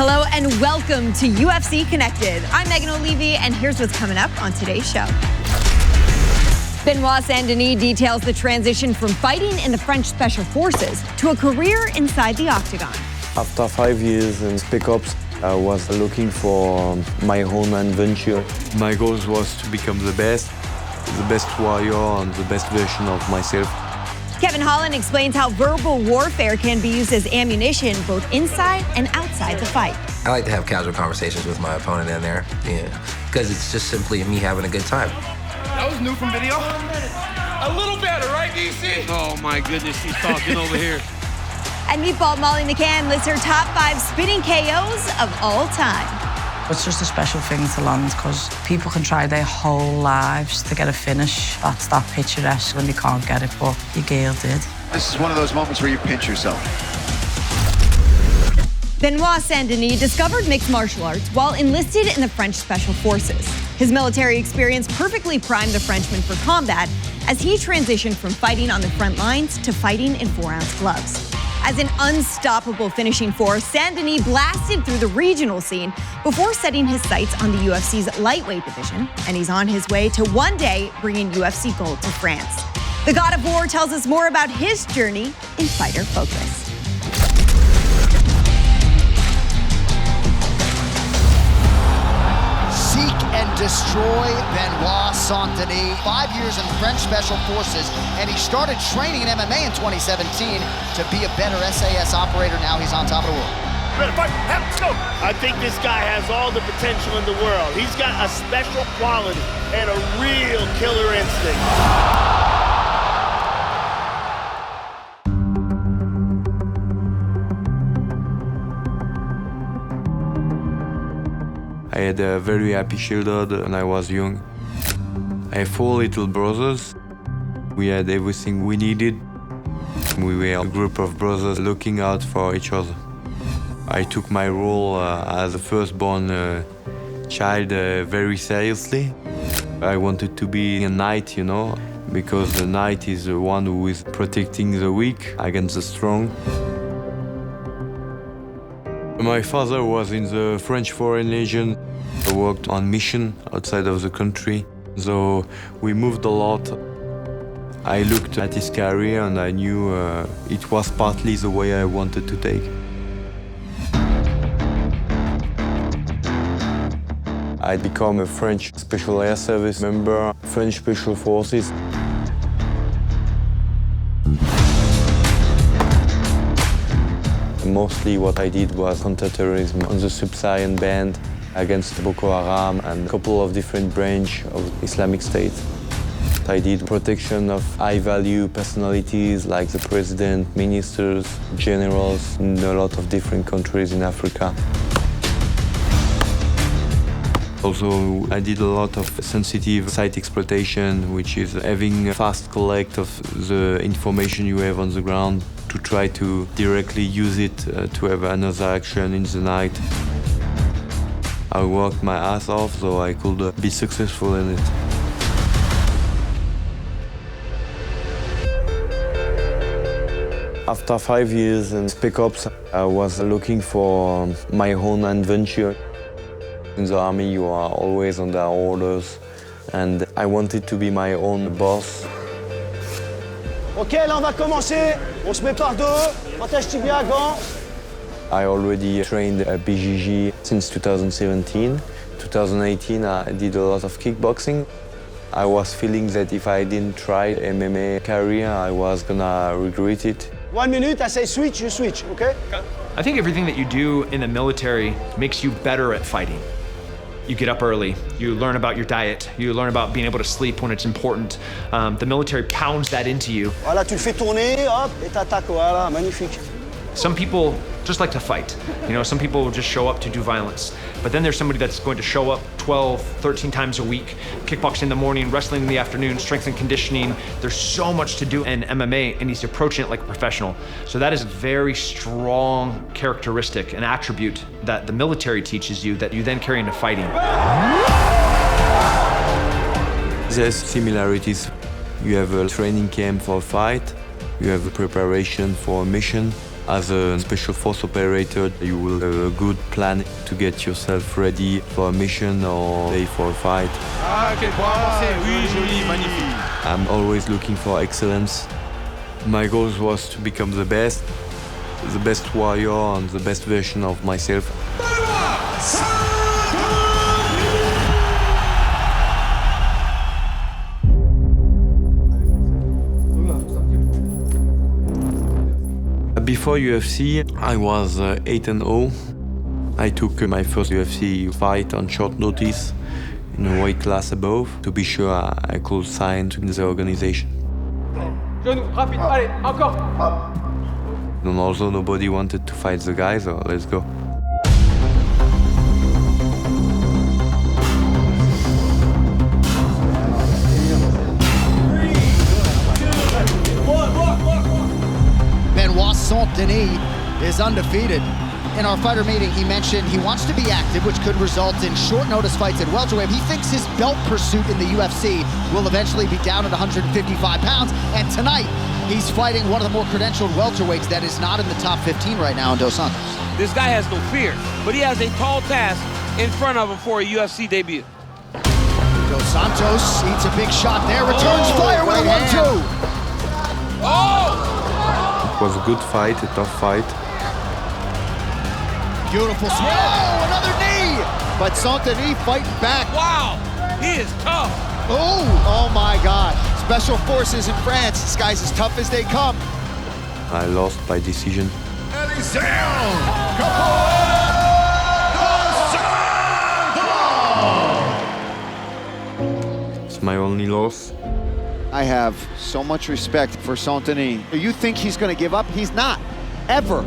Hello and welcome to UFC Connected. I'm Megan O'Leary, and here's what's coming up on today's show. Benoit Saint-Denis details the transition from fighting in the French Special Forces to a career inside the Octagon. After 5 years in Spec Ops, I was looking for my own adventure. My goal was to become the best warrior and the best version of myself. Kevin Holland explains how verbal warfare can be used as ammunition both inside and outside the fight. I like to have casual conversations with my opponent in there, because it's just simply me having a good time. That was new from video. A little better, right, DC? Oh my goodness, she's talking over here. And Meatball Molly McCann lists her top 5 spinning KOs of all time. It's just a special thing to land because people can try their whole lives to get a finish. That's that picturesque when you can't get it, but your girl did. This is one of those moments where you pinch yourself. Benoit Saint-Denis discovered mixed martial arts while enlisted in the French Special Forces. His military experience perfectly primed the Frenchman for combat as he transitioned from fighting on the front lines to fighting in 4-ounce gloves. As an unstoppable finishing force, Saint-Denis blasted through the regional scene before setting his sights on the UFC's lightweight division, and he's on his way to one day bringing UFC gold to France. The God of War tells us more about his journey in Fighter Focus. Seek and destroy Benoit Saint-Denis. 5 years in French Special Forces, and he started training in MMA in 2017 to be a better SAS operator. Now he's on top of the world. Ready to fight? Let's go! I think this guy has all the potential in the world. He's got a special quality and a real killer instinct. I had a very happy childhood when I was young. I have 4 little brothers. We had everything we needed. We were a group of brothers looking out for each other. I took my role as a firstborn child very seriously. I wanted to be a knight, because the knight is the one who is protecting the weak against the strong. My father was in the French Foreign Legion. I worked on mission outside of the country, so we moved a lot. I looked at his career and I knew it was partly the way I wanted to take. I became a French Special Air Service member, French Special Forces. Mostly what I did was counter-terrorism on the sub-Saharan band against Boko Haram and a couple of different branches of Islamic State. I did protection of high-value personalities like the president, ministers, generals in a lot of different countries in Africa. Also, I did a lot of sensitive site exploitation, which is having a fast collect of the information you have on the ground to try to directly use it to have another action in the night. I worked my ass off so I could be successful in it. After 5 years in Spec Ops, I was looking for my own adventure. In the army, you are always under orders, and I wanted to be my own boss. Ok, là on va commencer. On se met par dos. Protège tibia, gants. I already trained at BJJ since 2017. 2018, I did a lot of kickboxing. I was feeling that if I didn't try MMA career, I was gonna regret it. 1 minute, I say switch, you switch, okay? I think everything that you do in the military makes you better at fighting. You get up early, you learn about your diet, you learn about being able to sleep when it's important. The military pounds that into you. Voilà, tu le fais tourner, hop, et t'attaques, voilà, magnifique. Some people just like to fight. Some people will just show up to do violence. But then there's somebody that's going to show up 12, 13 times a week, kickboxing in the morning, wrestling in the afternoon, strength and conditioning. There's so much to do in MMA, and he's approaching it like a professional. So that is a very strong characteristic, an attribute that the military teaches you that you then carry into fighting. There's similarities. You have a training camp for a fight, you have a preparation for a mission. As a special force operator, you will have a good plan to get yourself ready for a mission or day for a fight. Ah, quel point avancé. Oui, joli, magnifique. I'm always looking for excellence. My goal was to become the best warrior and the best version of myself. Before UFC, I was 8-0. I took my first UFC fight on short notice in a weight class above to be sure I could sign in the organization. Genou, rapide, allez, encore. And also nobody wanted to fight the guy, so let's go. Benoit Saint-Denis is undefeated. In our fighter meeting, he mentioned he wants to be active, which could result in short notice fights at welterweight. He thinks his belt pursuit in the UFC will eventually be down at 155 pounds. And tonight, he's fighting one of the more credentialed welterweights that is not in the top 15 right now in Dos Santos. This guy has no fear, but he has a tall task in front of him for a UFC debut. Dos Santos eats a big shot there, returns fire with a 1-2. Oh! It was a good fight, a tough fight. Beautiful swing. Oh, another knee! But Saint-Denis fighting back. Wow, he is tough. Oh my God. Special forces in France. This guy's as tough as they come. I lost by decision. It's my only loss. I have so much respect for Saint-Denis. You think he's going to give up? He's not. Ever.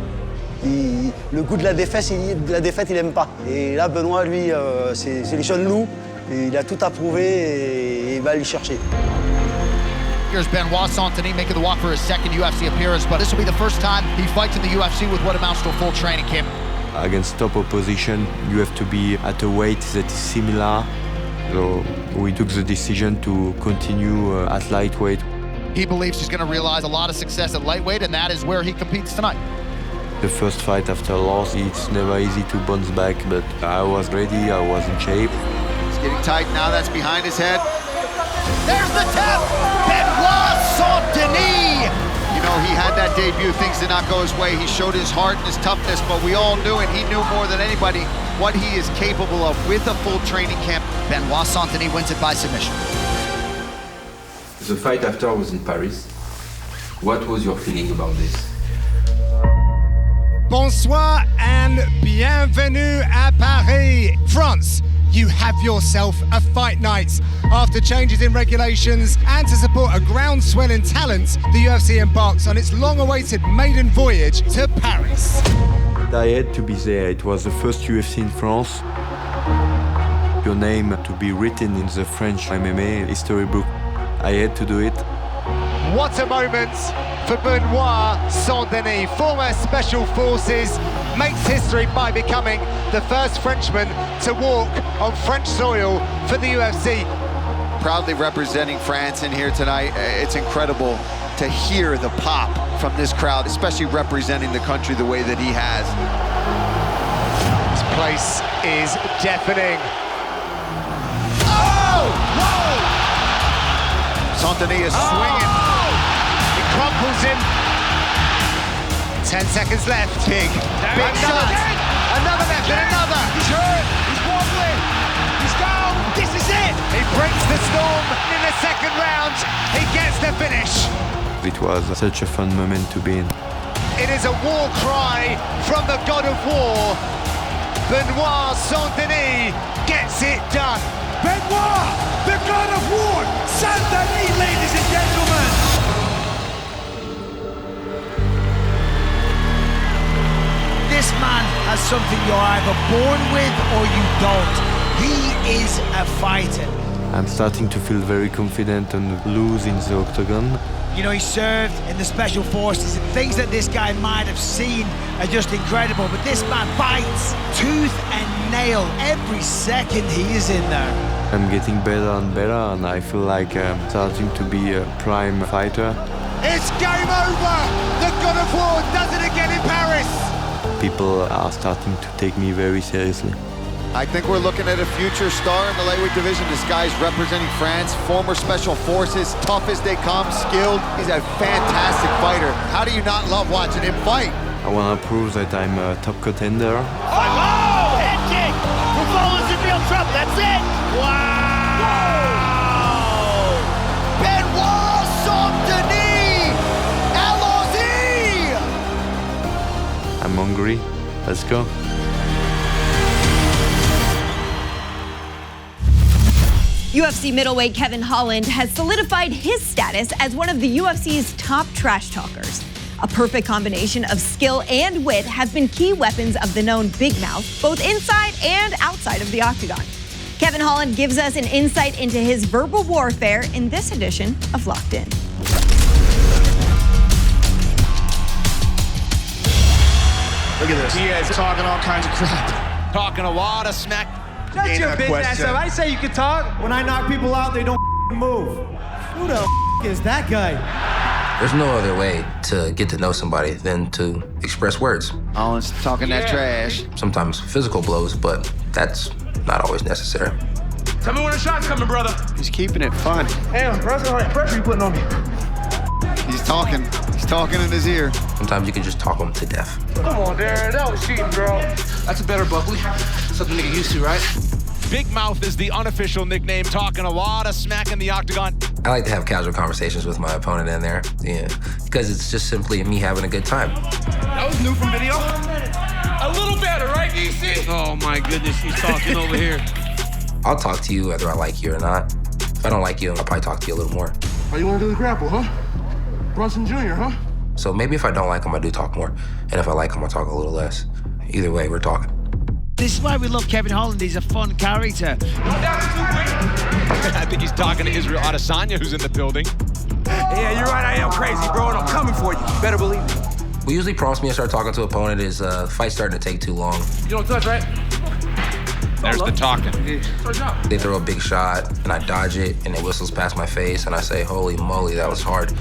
Le goût de la défaite, il aime pas. Et là, Benoît, lui, c'est les jeunes loups. Et il a tout approuvé et il va aller chercher. Here's Benoit Saint-Denis making the walk for his second UFC appearance, but this will be the first time he fights in the UFC with what amounts to a full training camp. Against top opposition, you have to be at a weight that is similar. So we took the decision to continue at lightweight. He believes he's going to realize a lot of success at lightweight, and that is where he competes tonight. The first fight after a loss, it's never easy to bounce back, but I was ready, I was in shape. It's getting tight now, that's behind his head. There's the tap! Benoit Saint-Denis! You know, he had that debut, things did not go his way. He showed his heart and his toughness, but we all knew, and he knew more than anybody, what he is capable of with a full training camp. Benoit Saint-Denis wins it by submission. The fight after was in Paris. What was your feeling about this? Bonsoir and bienvenue à Paris, France. You have yourself a fight night. After changes in regulations and to support a groundswell in talent, the UFC embarks on its long-awaited maiden voyage to Paris. I had to be there. It was the first UFC in France. Your name to be written in the French MMA history book. I had to do it. What a moment for Benoit Saint-Denis, former Special Forces, makes history by becoming the first Frenchman to walk on French soil for the UFC. Proudly representing France in here tonight. It's incredible to hear the pop from this crowd, especially representing the country the way that he has. This place is deafening. Oh! Whoa! Saint-Denis is swinging. It crumples him. 10 seconds left. Big shot. Another left and another. He's hurt. He's wobbling. He's down. This is it. He breaks the storm in the second round. He gets the finish. It was such a fun moment to be in. It is a war cry from the god of war. Benoit Saint-Denis gets it done. Benoit, the god of war, Saint-Denis, ladies and gentlemen. This man has something you're either born with or you don't. He is a fighter. I'm starting to feel very confident and loose in the octagon. You know, he served in the Special Forces, and things that this guy might have seen are just incredible, but this man fights tooth and nail every second he is in there. I'm getting better and better, and I feel like I'm starting to be a prime fighter. It's game over. The God of War does it again in Paris. People are starting to take me very seriously. I think we're looking at a future star in the lightweight division. This guy's representing France, former special forces, tough as they come, skilled. He's a fantastic fighter. How do you not love watching him fight? I want to prove that I'm a top contender. Oh, head kick! Rivola's in real trouble, that's it! Wow! Benoit Saint-Denis! LOZ! I'm hungry. Let's go. UFC middleweight Kevin Holland has solidified his status as one of the UFC's top trash talkers. A perfect combination of skill and wit have been key weapons of the known big mouth, both inside and outside of the Octagon. Kevin Holland gives us an insight into his verbal warfare in this edition of Locked In. Look at this. He is talking all kinds of crap. Talking a lot of smack. Shut your bitch ass up. I say you can talk. When I knock people out, they don't move. Who the is that guy? There's no other way to get to know somebody than to express words. Holland's talking that trash. Sometimes physical blows, but that's not always necessary. Tell me when the shot's coming, brother. He's keeping it fun. Damn, bro, how much pressure you putting on me? He's talking. He's talking in his ear. Sometimes you can just talk them to death. Come on, Darren, that was cheating, bro. That's a better Buckley. Something to get used to, right? Big Mouth is the unofficial nickname, talking a lot of smack in the Octagon. I like to have casual conversations with my opponent in there, because it's just simply me having a good time. That was new from video. A little better, right, DC? Oh my goodness, he's talking over here. I'll talk to you whether I like you or not. If I don't like you, I'll probably talk to you a little more. Oh, you want to do the grapple, huh? Brunson Jr., huh? So maybe if I don't like him, I do talk more. And if I like him, I'll talk a little less. Either way, we're talking. This is why we love Kevin Holland. He's a fun character. I think he's talking to Israel Adesanya, who's in the building. Yeah, you're right, I am crazy, bro, and I'm coming for you. You better believe me. What usually prompts me to start talking to an opponent is fight starting to take too long. You don't touch, right? There's the talking. They throw a big shot, and I dodge it, and it whistles past my face, and I say, holy moly, that was hard.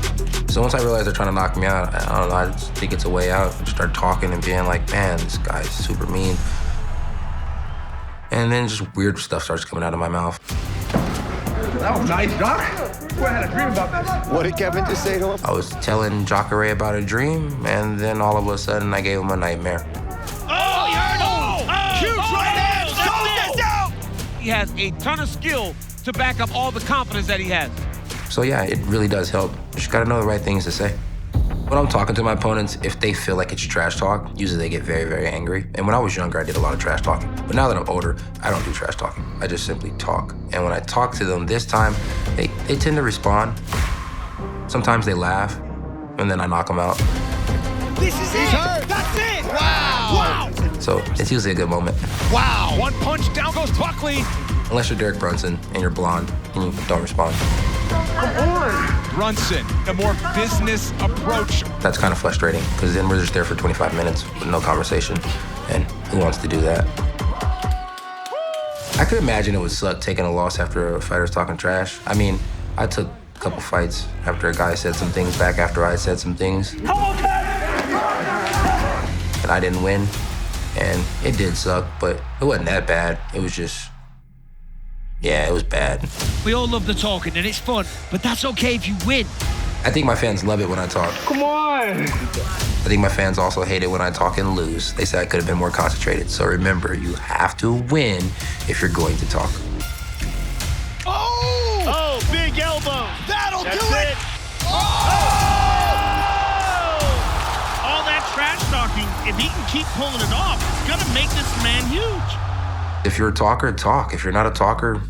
So once I realize they're trying to knock me out, I don't know, I just think it's a way out. I start talking and being like, man, this guy's super mean. And then just weird stuff starts coming out of my mouth. That was nice, Doc. Boy, I had a dream about this. What did Kevin just say to him? I was telling Jacare about a dream, and then all of a sudden I gave him a nightmare. Oh, you heard him! Huge right hand! Shut down! He has a ton of skill to back up all the confidence that he has. So yeah, it really does help. You just gotta know the right things to say. When I'm talking to my opponents, if they feel like it's trash talk, usually they get very, very angry. And when I was younger, I did a lot of trash talking. But now that I'm older, I don't do trash talking. I just simply talk. And when I talk to them this time, they tend to respond. Sometimes they laugh, and then I knock them out. This is it! That's it! Wow! So it's usually a good moment. Wow! One punch, down goes Buckley. Unless you're Derek Brunson and you're blonde and you don't respond. Come on! Brunson, a more business approach. That's kind of frustrating, because then we're just there for 25 minutes with no conversation. And who wants to do that? I could imagine it would suck taking a loss after a fighter's talking trash. I mean, I took a couple fights after a guy said some things back after I said some things. And I didn't win. And it did suck, but it wasn't that bad. It was just, yeah, it was bad. We all love the talking and it's fun, but that's okay if you win. I think my fans love it when I talk. Come on! I think my fans also hate it when I talk and lose. They say I could have been more concentrated. So remember, you have to win if you're going to talk. Oh! Oh, big elbow. That'll That's do it! All that trash talking, if he can keep pulling it off, it's gonna make this man huge. If you're a talker, talk. If you're not a talker,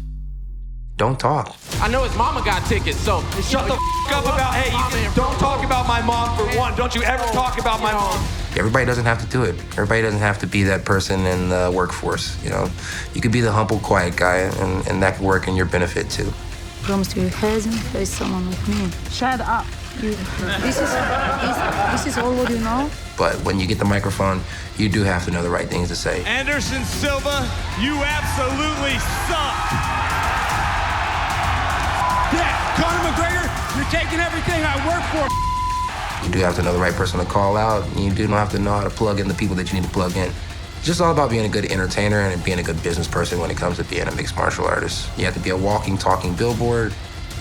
don't talk. I know his mama got tickets, so shut the f up about, hey, don't talk about my mom for one. Don't you ever talk about my mom. Everybody doesn't have to do it. Everybody doesn't have to be that person in the workforce, you know. You could be the humble, quiet guy, and that could work in your benefit too. Promise you, hasn't faced someone like me. Shut up. This is all what you know. But when you get the microphone, you do have to know the right things to say. Anderson Silva, you absolutely suck. Yeah, Conor McGregor, you're taking everything I work for. You do have to know the right person to call out. And you do have to know how to plug in the people that you need to plug in. It's just all about being a good entertainer and being a good business person when it comes to being a mixed martial artist. You have to be a walking, talking billboard,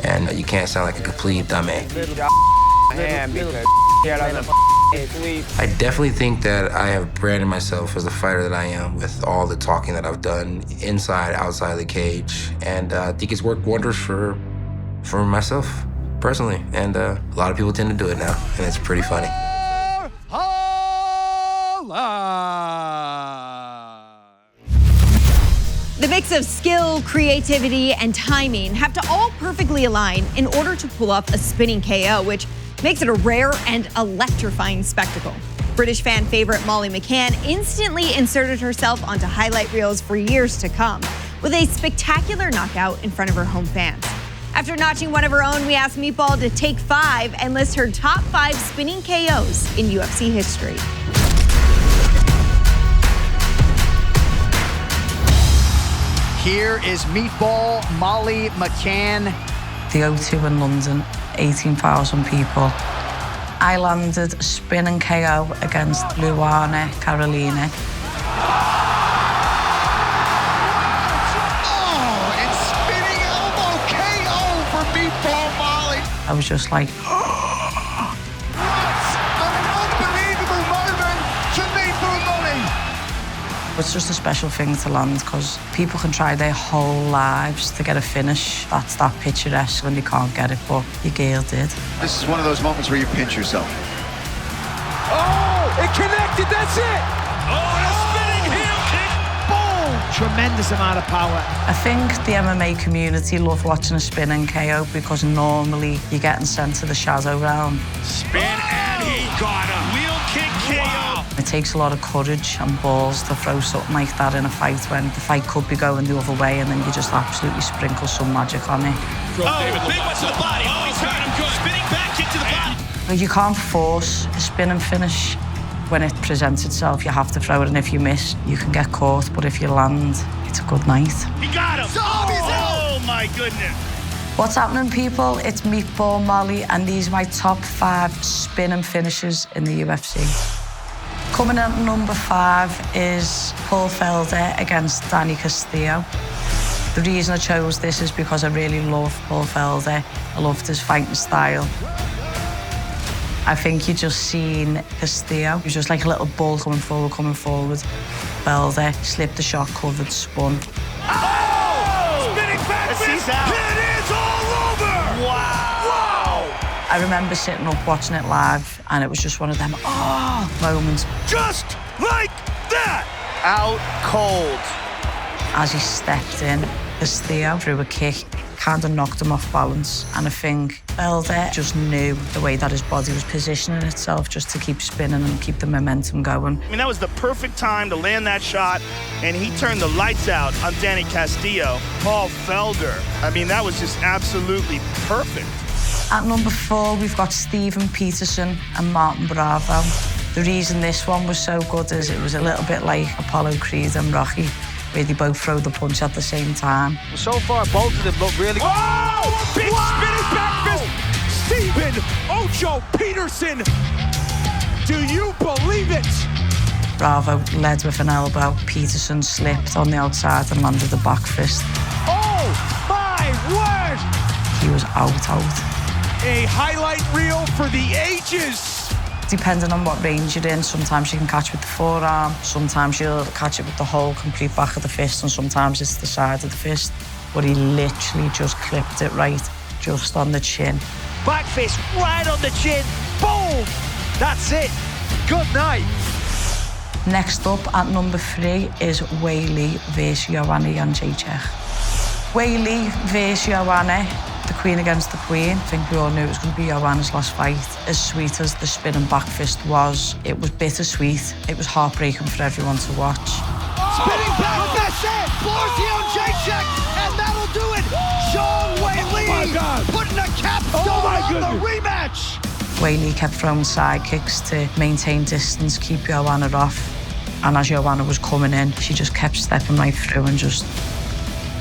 and you can't sound like a complete dumbass. I definitely think that I have branded myself as the fighter that I am with all the talking that I've done inside, outside the cage, and I think it's worked wonders for myself personally, and a lot of people tend to do it now, and it's pretty funny. The mix of skill, creativity, and timing have to all perfectly align in order to pull off a spinning KO, which makes it a rare and electrifying spectacle. British fan favorite Molly McCann instantly inserted herself onto highlight reels for years to come with a spectacular knockout in front of her home fans. After notching one of her own, we asked Meatball to take 5 and list her top 5 spinning KOs in UFC history. Here is Meatball Molly McCann. The O2 in London, 18,000 people. I landed a spinning KO against Luana Carolina. Oh, and spinning elbow KO for Meatball Molly. I was just like, Unbelievable moment to Meatball Molly. it's just a special thing to land because people can try their whole lives to get a finish. That's that picturesque when they can't get it, but your girl did. This is one of those moments where you pinch yourself. Oh, it connected, that's it! Oh, and a spinning heel kick. Boom! Tremendous amount of power. I think the MMA community love watching a spinning KO because normally you're getting sent to the shadow round. Spin, and he got him. Wheel kick KO. It takes a lot of courage and balls to throw something like that in a fight when the fight could be going the other way and then you just absolutely sprinkle some magic on it. Oh, big one to the body. Oh, he's hurt him good. Spinning back kick to the body. But you can't force a spin and finish. When it presents itself, you have to throw it, and if you miss, you can get caught. But if you land, it's a good night. He got him. Oh, my goodness. What's happening, people? It's Meatball Molly, and these are my top 5 spin and finishes in the UFC. Coming in at number 5 is Paul Felder against Danny Castillo. The reason I chose this is because I really love Paul Felder. I loved his fighting style. I think you just seen Castillo. He was just like a little bull coming forward. Felder slipped the shot, covered, spun. Oh! Spinning back fist. It is all over. Wow. I remember sitting up watching it live, and it was just one of them moments. Just like that. Out cold. As he stepped in, Castillo threw a kick, kind of knocked him off balance. And I think Felder just knew the way that his body was positioning itself just to keep spinning and keep the momentum going. I mean, that was the perfect time to land that shot, and he turned the lights out on Danny Castillo. Paul Felder. I mean, that was just absolutely perfect. At number 4, we've got Steven Peterson and Martin Bravo. The reason this one was so good is it was a little bit like Apollo Creed and Rocky, where they both throw the punch at the same time. So far, both of them look really good. Oh, a big spinning back fist. Steven Ocho Peterson. Do you believe it? Bravo led with an elbow. Peterson slipped on the outside and landed a back fist. Oh, my word. He was out. A highlight reel for the ages. Depending on what range you're in, sometimes you can catch with the forearm, sometimes you'll catch it with the whole complete back of the fist, and sometimes it's the side of the fist. But he literally just clipped it right, just on the chin. Back fist right on the chin. Boom! That's it. Good night. Next up at number 3 is Weili versus Joanna Jędrzejczyk. Weili versus Joanna, the queen against the queen. I think we all knew it was going to be Joanna's last fight. As sweet as the spinning back fist was, it was bittersweet. It was heartbreaking for everyone to watch. Spinning back fist, floors Jędrzejczyk, and that'll do it. Sean Weili putting a capstone on the rematch. Weili kept throwing side kicks to maintain distance, keep Joanna off. And as Joanna was coming in, she just kept stepping right through and just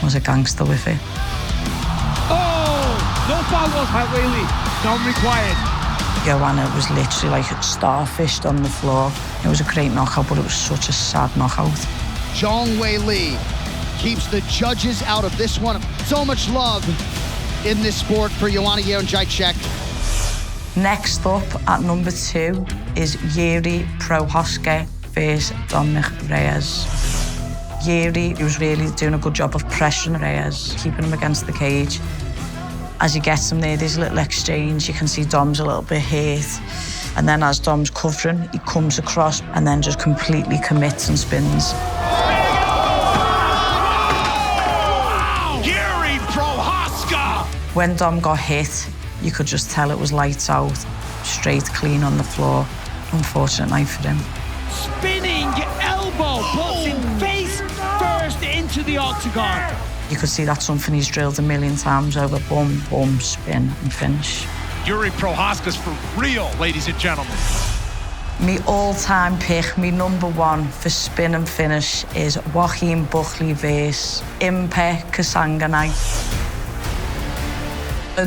was a gangster with it. Oh, no follow-up by Weili. None required. Joanna was literally like starfished on the floor. It was a great knockout, but it was such a sad knockout. Zhang Weili keeps the judges out of this one. So much love in this sport for Joanna Jędrzejczyk. Next up at number 2 is Jiří Procházka versus Dominic Reyes. Jiří was really doing a good job of pressuring Reyes, keeping him against the cage. As he gets him there, there's a little exchange. You can see Dom's a little bit hurt. And then as Dom's covering, he comes across and then just completely commits and spins. Jiří Procházka! When Dom got hit, you could just tell it was lights out, straight clean on the floor. Unfortunate night for him. Spinning elbow, puts him face first into the octagon. You could see that's something he's drilled a million times over. Boom, boom, spin and finish. Jiří Procházka's for real, ladies and gentlemen. My all-time pick, my number 1 for spin and finish is Joachim Buckley versus Impe Kasanganay.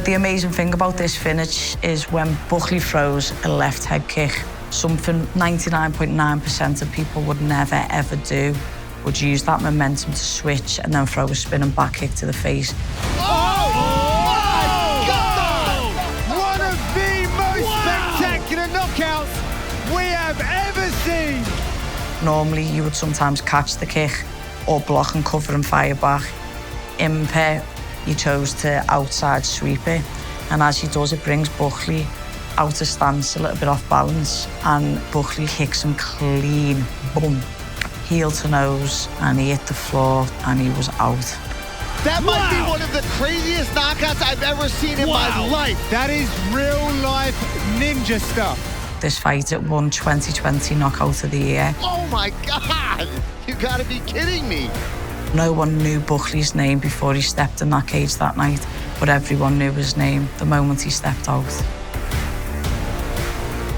The amazing thing about this finish is when Buckley throws a left head kick, something 99.9% of people would never, ever do, would use that momentum to switch and then throw a spinning back kick to the face. Oh my God! One of the most spectacular knockouts we have ever seen. Normally, you would sometimes catch the kick or block and cover and fire back. Impe, he chose to outside sweep it, and as he does, it brings Buckley out of stance, a little bit off balance, and Buckley kicks him clean, boom, heel to nose, and he hit the floor, and he was out. That might be one of the craziest knockouts I've ever seen in my life. That is real-life ninja stuff. This fight, it won 2020 Knockout of the Year. Oh my God, you gotta be kidding me. No one knew Buckley's name before he stepped in that cage that night, but everyone knew his name the moment he stepped out.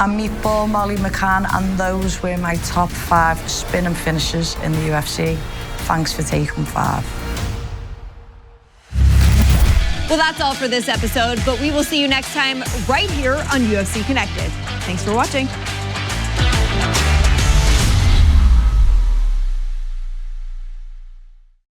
I'm Meatball Molly McCann, and those were my top 5 spin and finishers in the UFC. Thanks for taking 5. Well, that's all for this episode, but we will see you next time right here on UFC Connected. Thanks for watching.